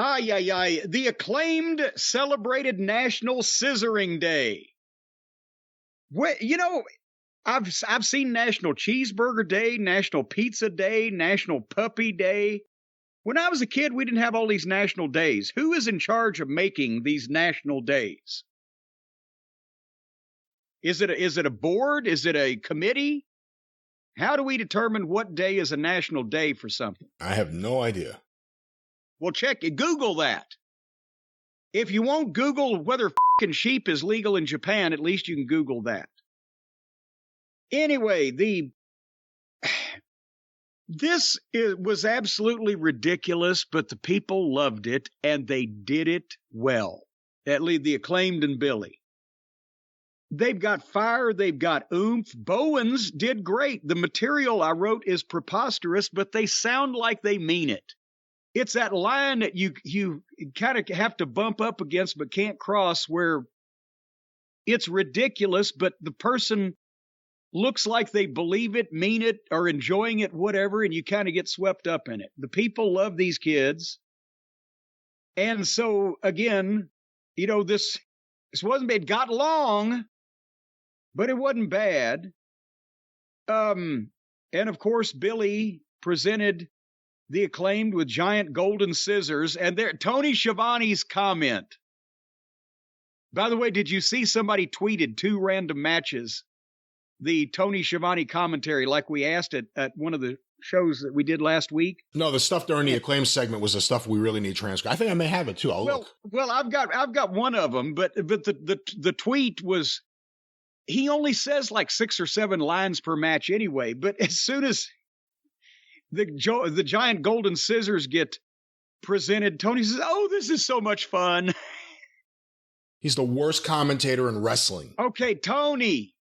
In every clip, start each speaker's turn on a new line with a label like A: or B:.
A: Ay, ay, ay. The Acclaimed celebrated National Scissoring Day. I've seen National Cheeseburger Day, National Pizza Day, National Puppy Day. When I was a kid, we didn't have all these national days. Who is in charge of making these national days? Is it a board? Is it a committee? How do we determine what day is a national day for something?
B: I have no idea.
A: Well, check it. Google that. If you won't Google whether f***ing sheep is legal in Japan, at least you can Google that. Anyway, was absolutely ridiculous, but the people loved it, and they did it well. At least the Acclaimed and Billy. They've got fire. They've got oomph. Bowens did great. The material I wrote is preposterous, but they sound like they mean it. It's that line that you kind of have to bump up against but can't cross, where it's ridiculous, but the person looks like they believe it, mean it, are enjoying it, whatever, and you kind of get swept up in it. The people love these kids. And so, again, this wasn't, it got long, but it wasn't bad. And of course, Billy presented the Acclaimed with giant golden scissors, and there, Tony Schiavone's comment. By the way, did you see somebody tweeted 2 random matches? The Tony Schiavone commentary, like we asked it at one of the shows that we did last week.
B: No, the stuff during the Acclaimed segment was the stuff we really need transcribed. I think I may have it too. I'll look.
A: Well, I've got one of them, but the tweet was, he only says like 6 or 7 lines per match anyway. But as soon as the giant golden scissors get presented, Tony says, "Oh, this is so much fun."
B: He's the worst commentator in wrestling.
A: Okay, Tony,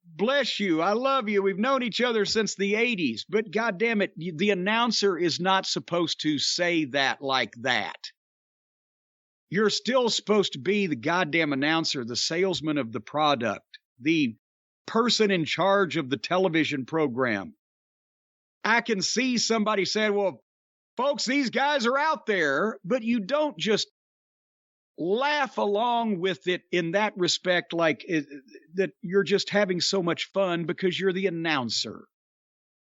A: bless you. I love you. We've known each other since the 80s, but goddamn it, the announcer is not supposed to say that like that. You're still supposed to be the goddamn announcer, the salesman of the product, the person in charge of the television program. I can see somebody saying, "Well, folks, these guys are out there," but you don't just laugh along with it in that respect, like that you're just having so much fun because you're the announcer.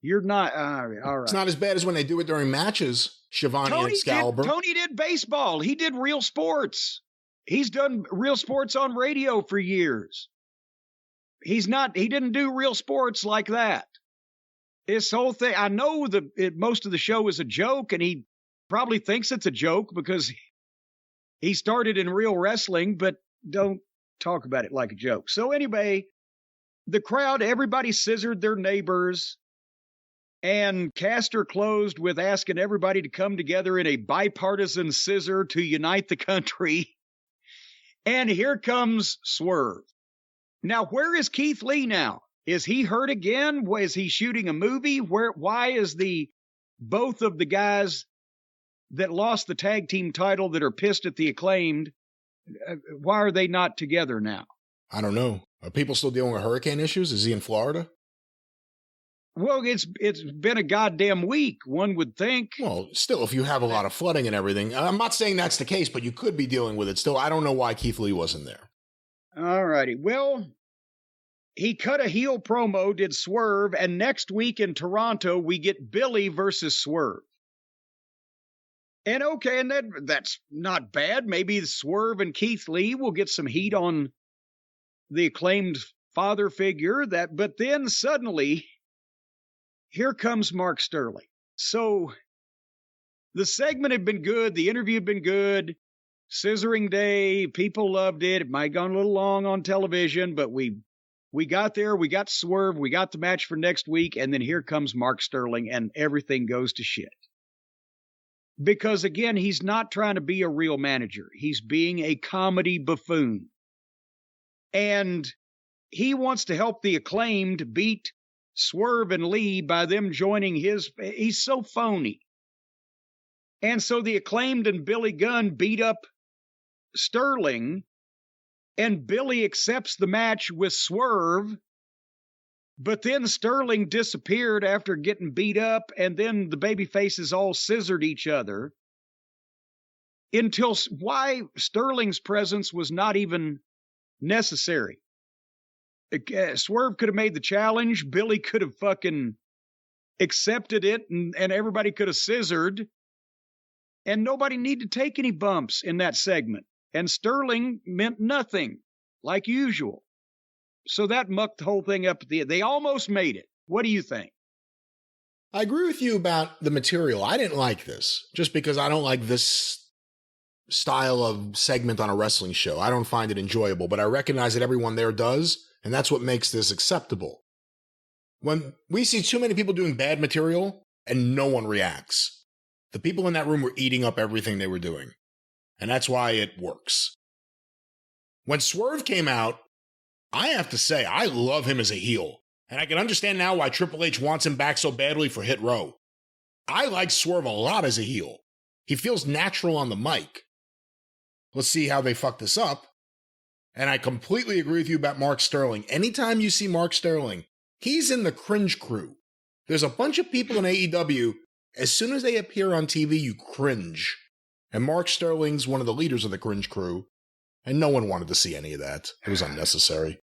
A: You're not. All right.
B: It's not as bad as when they do it during matches. Schiavone and Excalibur.
A: Tony did baseball. He did real sports. He's done real sports on radio for years. He didn't do real sports like that. This whole thing, I know most of the show is a joke, and he probably thinks it's a joke because he started in real wrestling, but don't talk about it like a joke. So anyway, the crowd, everybody scissored their neighbors, and Castor closed with asking everybody to come together in a bipartisan scissor to unite the country. And here comes Swerve. Now, where is Keith Lee now? Is he hurt again? Is he shooting a movie? Why is both of the guys that lost the tag team title that are pissed at the Acclaimed, why are they not together now?
B: I don't know. Are people still dealing with hurricane issues? Is he in Florida?
A: Well, it's been a goddamn week, one would think.
B: Well, still, if you have a lot of flooding and everything, I'm not saying that's the case, but you could be dealing with it still. I don't know why Keith Lee wasn't there.
A: All righty. Well, he cut a heel promo, did Swerve, and next week in Toronto, we get Billy versus Swerve. And okay, and that's not bad. Maybe Swerve and Keith Lee will get some heat on the Acclaimed father figure. But then suddenly, here comes Mark Sterling. So the segment had been good. The interview had been good. Scissoring Day, people loved it. It might have gone a little long on television, but we got there. We got Swerve. We got the match for next week. And then here comes Mark Sterling, and everything goes to shit. Because, again, he's not trying to be a real manager. He's being a comedy buffoon. And he wants to help the Acclaimed beat Swerve and Lee by them joining his. He's so phony. And so the Acclaimed and Billy Gunn beat up Sterling, and Billy accepts the match with Swerve. But then Sterling disappeared after getting beat up, and then the baby faces all scissored each other. until why Sterling's presence was not even necessary. Swerve could have made the challenge. Billy could have fucking accepted it, and everybody could have scissored. And nobody needed to take any bumps in that segment. And Sterling meant nothing, like usual. So that mucked the whole thing up at the end. They almost made it. What do you think?
B: I agree with you about the material. I didn't like this, just because I don't like this style of segment on a wrestling show. I don't find it enjoyable, but I recognize that everyone there does, and that's what makes this acceptable. When we see too many people doing bad material and no one reacts, the people in that room were eating up everything they were doing, and that's why it works. When Swerve came out, I have to say, I love him as a heel, and I can understand now why Triple H wants him back so badly for Hit Row. I like Swerve a lot as a heel. He feels natural on the mic. Let's see how they fuck this up. And I completely agree with you about Mark Sterling. Anytime you see Mark Sterling, he's in the cringe crew. There's a bunch of people in AEW, as soon as they appear on TV, you cringe. And Mark Sterling's one of the leaders of the cringe crew, and no one wanted to see any of that. It was unnecessary.